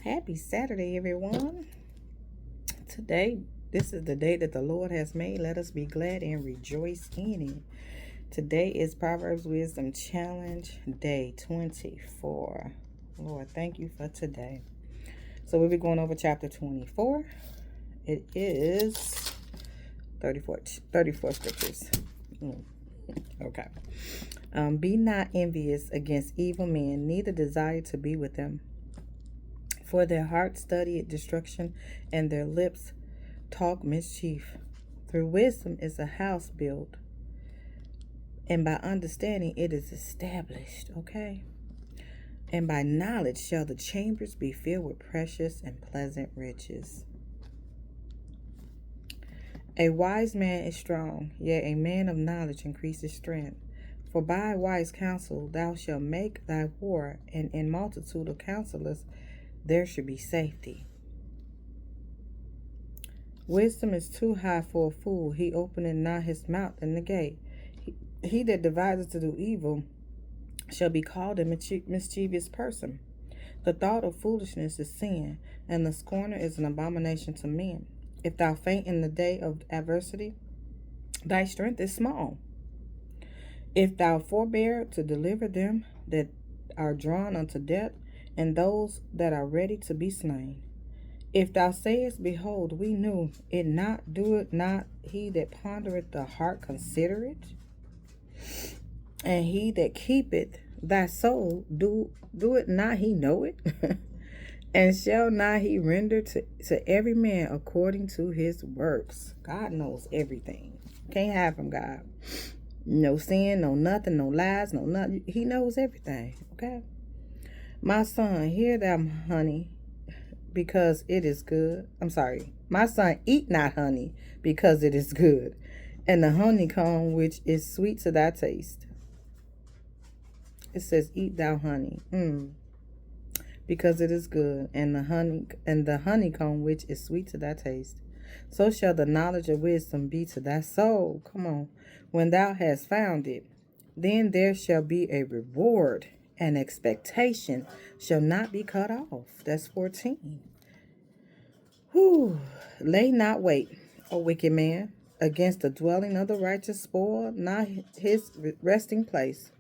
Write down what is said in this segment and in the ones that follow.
Happy Saturday, everyone. Today, this is the day that the Lord has made. Let us be glad and rejoice in it. Today is Proverbs Wisdom Challenge Day 24. Lord, thank you for today. So we'll be going over chapter 24. It is 34 scriptures. Okay. Be not envious against evil men, neither desire to be with them. For their heart studieth destruction, and their lips talk mischief. Through wisdom is a house built, and by understanding it is established. Okay? And by knowledge shall the chambers be filled with precious and pleasant riches. A wise man is strong, yet a man of knowledge increases strength. For by wise counsel thou shalt make thy war, and in multitude of counselors there should be safety. Wisdom is too high for a fool. He openeth not his mouth in the gate. He that deviseth to do evil shall be called a mischievous person. The thought of foolishness is sin, and the scorner is an abomination to men. If thou faint in the day of adversity, thy strength is small. If thou forbear to deliver them that are drawn unto death, and those that are ready to be slain. If thou sayest, Behold, we knew it not, do it not he that pondereth the heart consider it? And he that keepeth thy soul, do it not he know it? And shall not he render to every man according to his works? God knows everything. Can't hide from God. No sin, no nothing, no lies, no nothing. He knows everything. Okay? My son, hear thou honey, because it is good. I'm sorry. My son, eat not honey, because it is good, and the honeycomb which is sweet to thy taste. It says, eat thou honey, because it is good, and the honeycomb which is sweet to thy taste. So shall the knowledge of wisdom be to thy soul. Come on. When thou hast found it, then there shall be a reward, and expectation shall not be cut off. That's 14. Lay not wait, O wicked man, against the dwelling of the righteous, spoil not his resting place.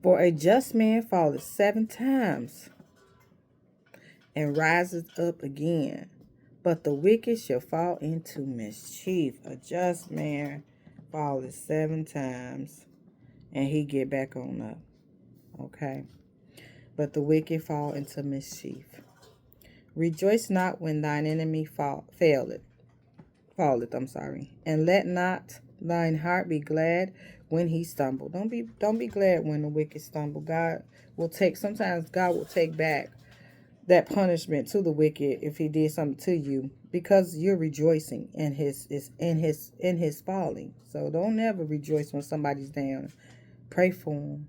For a just man falleth 7 times and riseth up again, but the wicked shall fall into mischief. A just man falleth 7 times and he get back on up. Okay? But the wicked fall into mischief. Rejoice not when thine enemy falleth, and let not thine heart be glad when he stumble. Don't be glad when the wicked stumble. Sometimes God will take back that punishment to the wicked if he did something to you, because you're rejoicing in his falling. So don't ever rejoice when somebody's down. Pray for him.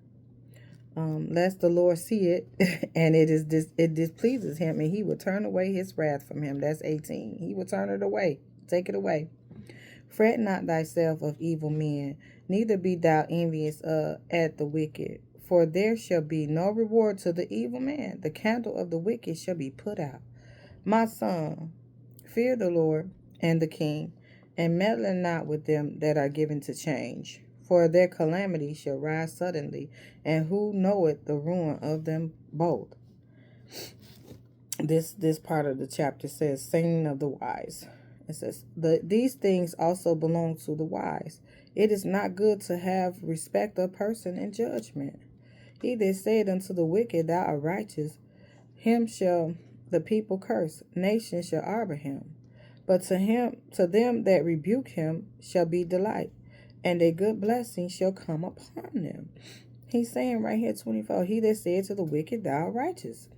Lest the Lord see it, and it displeases him, and he will turn away his wrath from him. That's 18. He will turn it away, take it away. Fret not thyself of evil men, neither be thou envious at the wicked, for there shall be no reward to the evil man. The candle of the wicked shall be put out. My son, fear the Lord and the king, and meddle not with them that are given to change. For their calamity shall rise suddenly, and who knoweth the ruin of them both? This part of the chapter says, saying of the wise. It says, these things also belong to the wise. It is not good to have respect of person in judgment. He that said unto the wicked, Thou art righteous, him shall the people curse, nations shall arbor him. But to them that rebuke him shall be delight, and a good blessing shall come upon them. He's saying right here, 24, he that said to the wicked, Thou art righteous.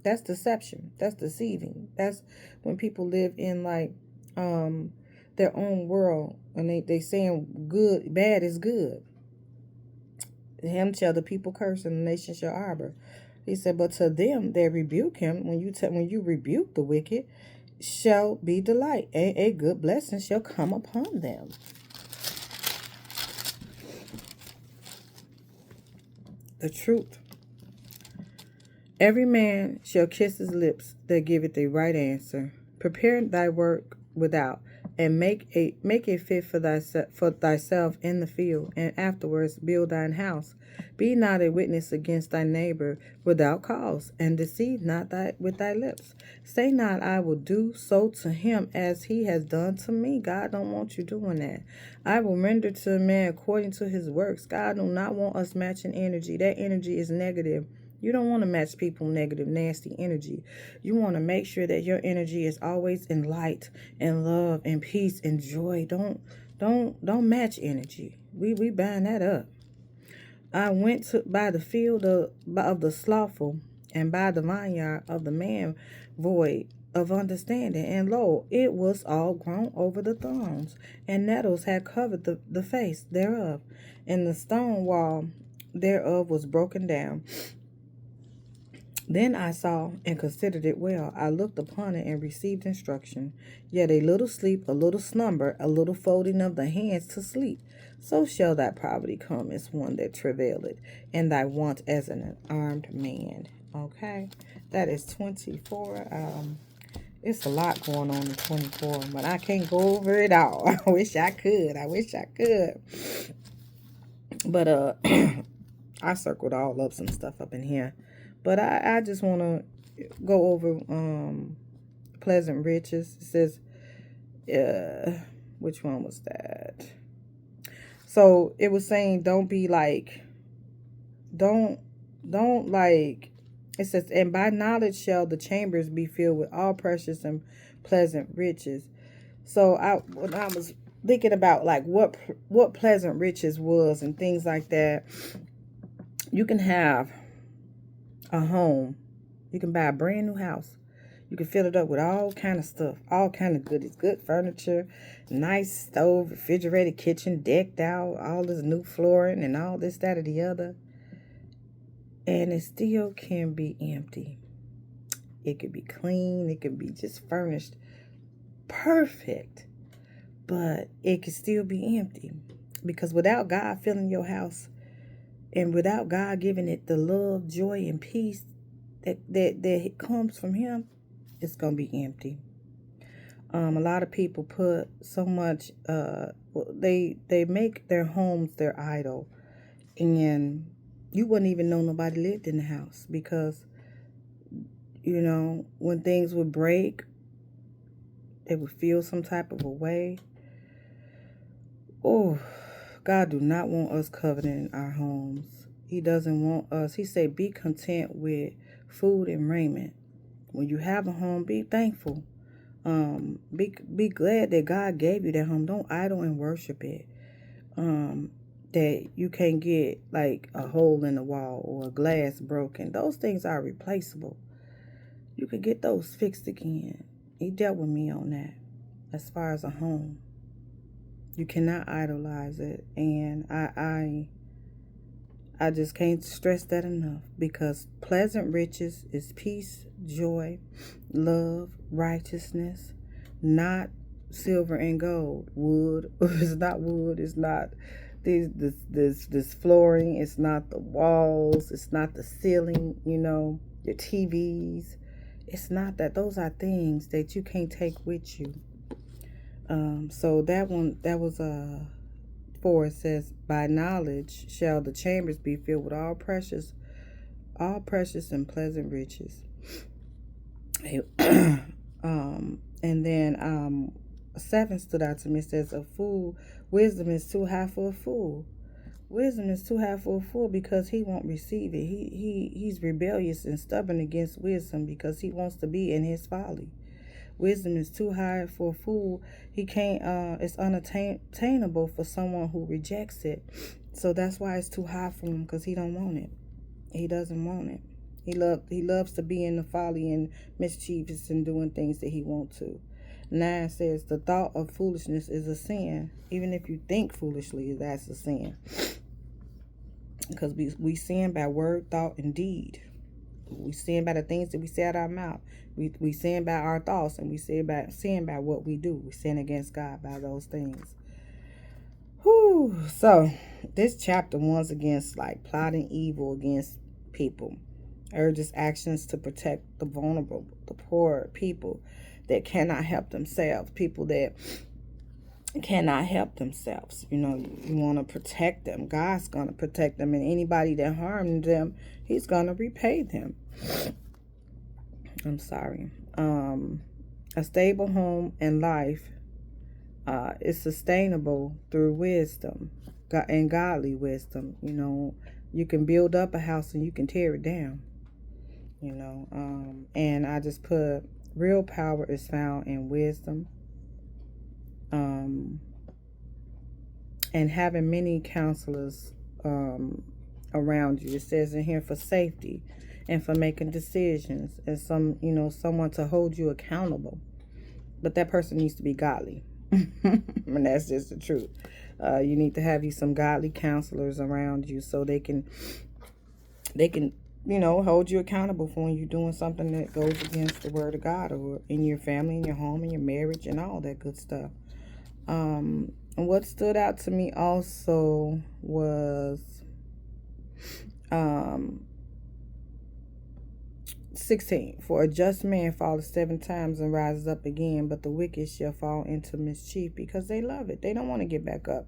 That's deception. That's deceiving. That's when people live in their own world, and they saying bad is good. Him shall the people curse, and the nation shall arbor. He said, but to them that rebuke him, when you rebuke the wicked, shall be delight, and a good blessing shall come upon them. The truth. Every man shall kiss his lips that giveth a right answer. Prepare thy work without, and make it fit for thyself in the field, and afterwards build thine house. Be not a witness against thy neighbor without cause, and deceive not with thy lips. Say not, I will do so to him as he has done to me. God don't want you doing that. I will render to a man according to his works. God do not want us matching energy. That energy is negative. You don't want to match people negative, nasty energy. You want to make sure that your energy is always in light and love and peace and joy. Don't match energy. We bind that up. I went to by the field of the slothful, and by the vineyard of the man void of understanding, and lo, it was all grown over the thorns, and nettles had covered the face thereof, and the stone wall thereof was broken down. Then I saw and considered it well. I looked upon it and received instruction. Yet a little sleep, a little slumber, a little folding of the hands to sleep. So shall thy poverty come as one that travaileth, and thy want as an armed man. Okay, that is 24. It's a lot going on in 24, but I can't go over it all. I wish I could. But I circled all up some stuff up in here. But I just want to go over pleasant riches. It says, which one was that? So it was saying, don't like, it says, and by knowledge shall the chambers be filled with all precious and pleasant riches. So when I was thinking about like what pleasant riches was and things like that, you can have a home. You can buy a brand new house. You can fill it up with all kind of stuff, all kind of goodies, good furniture, nice stove, refrigerated kitchen, decked out, all this new flooring and all this, that, or the other. And it still can be empty. It could be clean. It could be just furnished perfect. But it could still be empty. Because without God filling your house, and without God giving it the love, joy, and peace that comes from Him, it's going to be empty. A lot of people put so much, they make their homes their idol. And you wouldn't even know nobody lived in the house. Because, when things would break, they would feel some type of a way. Oh, God do not want us coveting our homes. He doesn't want us. He said, be content with food and raiment. When you have a home, be thankful. Be glad that God gave you that home. Don't idle and worship it. That you can't get like a hole in the wall or a glass broken. Those things are replaceable. You could get those fixed again. He dealt with me on that as far as a home. You cannot idolize it. And I just can't stress that enough, because pleasant riches is peace, joy, love, righteousness, not silver and gold. Wood. It's not wood. It's not this flooring. It's not the walls. It's not the ceiling, your TVs. It's not that. Those are things that you can't take with you. So that was 4. It says, by knowledge shall the chambers be filled with all precious and pleasant riches. And then 7 stood out to me. It says, wisdom is too high for a fool. Wisdom is too high for a fool because he won't receive it. He's rebellious and stubborn against wisdom because he wants to be in his folly. Wisdom is too high for a fool. He can't. It's unattainable for someone who rejects it. So that's why it's too high for him, because he don't want it. He doesn't want it. He loves to be in the folly and mischievous and doing things that he wants to. 9 says, the thought of foolishness is a sin. Even if you think foolishly, that's a sin. Because we sin by word, thought, and deed. We sin by the things that we say out of our mouth. We sin by our thoughts, and we sin by what we do. We sin against God by those things. Whew. So this chapter once against like plotting evil against people. urges actions to protect the vulnerable, the poor, people that cannot help themselves, people that cannot help themselves. You want to protect them. God's going to protect them, and anybody that harmed them, he's going to repay them. I'm sorry. A stable home and life is sustainable through wisdom and godly wisdom. You can build up a house and you can tear it down. And I just put real power is found in wisdom. And having many counselors around you. It says in here for safety and for making decisions, and someone to hold you accountable. But that person needs to be godly. And that's just the truth. You need to have you some godly counselors around you so they can hold you accountable for when you're doing something that goes against the word of God, or in your family, in your home, in your marriage, and all that good stuff. And what stood out to me also was 16. For a just man falleth 7 times and rises up again, but the wicked shall fall into mischief, because they love it. They don't want to get back up.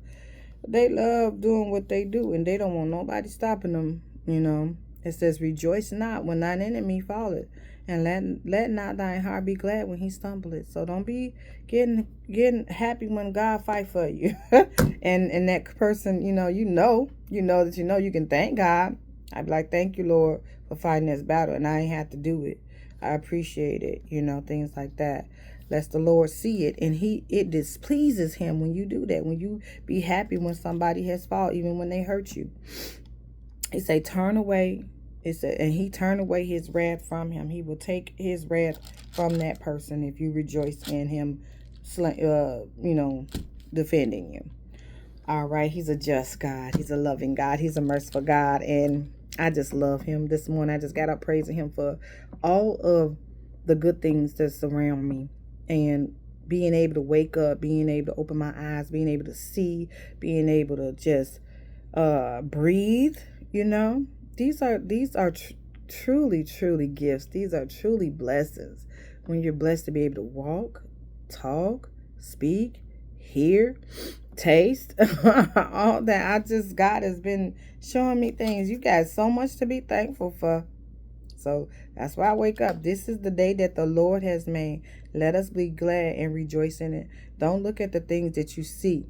They love doing what they do, and they don't want nobody stopping them. It says, rejoice not when thine enemy falleth, and let not thine heart be glad when he stumbleth. So don't be getting happy when God fight for you. and that person, you know that you can thank God. I'd be like, thank you, Lord, for fighting this battle, and I ain't have to do it. I appreciate it, things like that. Lest the Lord see it, and it displeases him when you do that, when you be happy when somebody has fought, even when they hurt you. It say, turn away. And he turned away his wrath from him. He will take his wrath from that person if you rejoice in him, defending you. All right. He's a just God. He's a loving God. He's a merciful God. And I just love him. This morning, I just got up praising him for all of the good things that surround me. And being able to wake up, being able to open my eyes, being able to see, being able to just breathe, These are truly gifts. These are truly blessings. When you're blessed to be able to walk, talk, speak, hear, taste, all that. God has been showing me things. You got so much to be thankful for. So that's why I wake up. This is the day that the Lord has made. Let us be glad and rejoice in it. Don't look at the things that you see,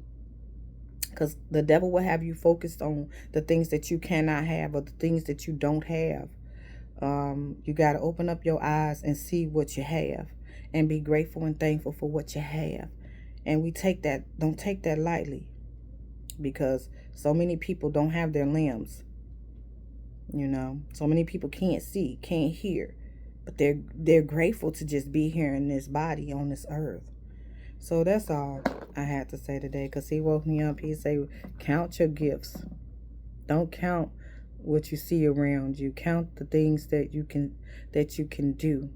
because the devil will have you focused on the things that you cannot have, or the things that you don't have. You got to open up your eyes and see what you have, and be grateful and thankful for what you have. And don't take that lightly, because so many people don't have their limbs. So many people can't see, can't hear, but they're grateful to just be here in this body on this earth. So that's all I had to say today, because he woke me up. He said, count your gifts. Don't count what you see around you. Count the things that you can do.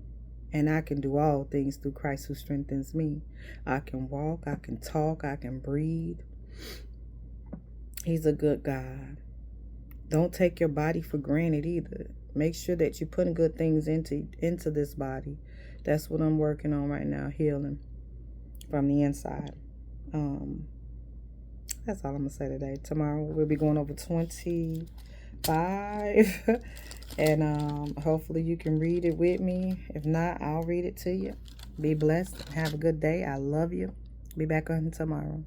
And I can do all things through Christ who strengthens me. I can walk, I can talk, I can breathe. He's a good God. Don't take your body for granted either. Make sure that you're putting good things into this body. That's what I'm working on right now, healing from the inside. That's all I'm gonna say today. Tomorrow we'll be going over 25 and hopefully you can read it with me. If not, I'll read it to you. Be blessed. Have a good day. I love you. Be back on tomorrow.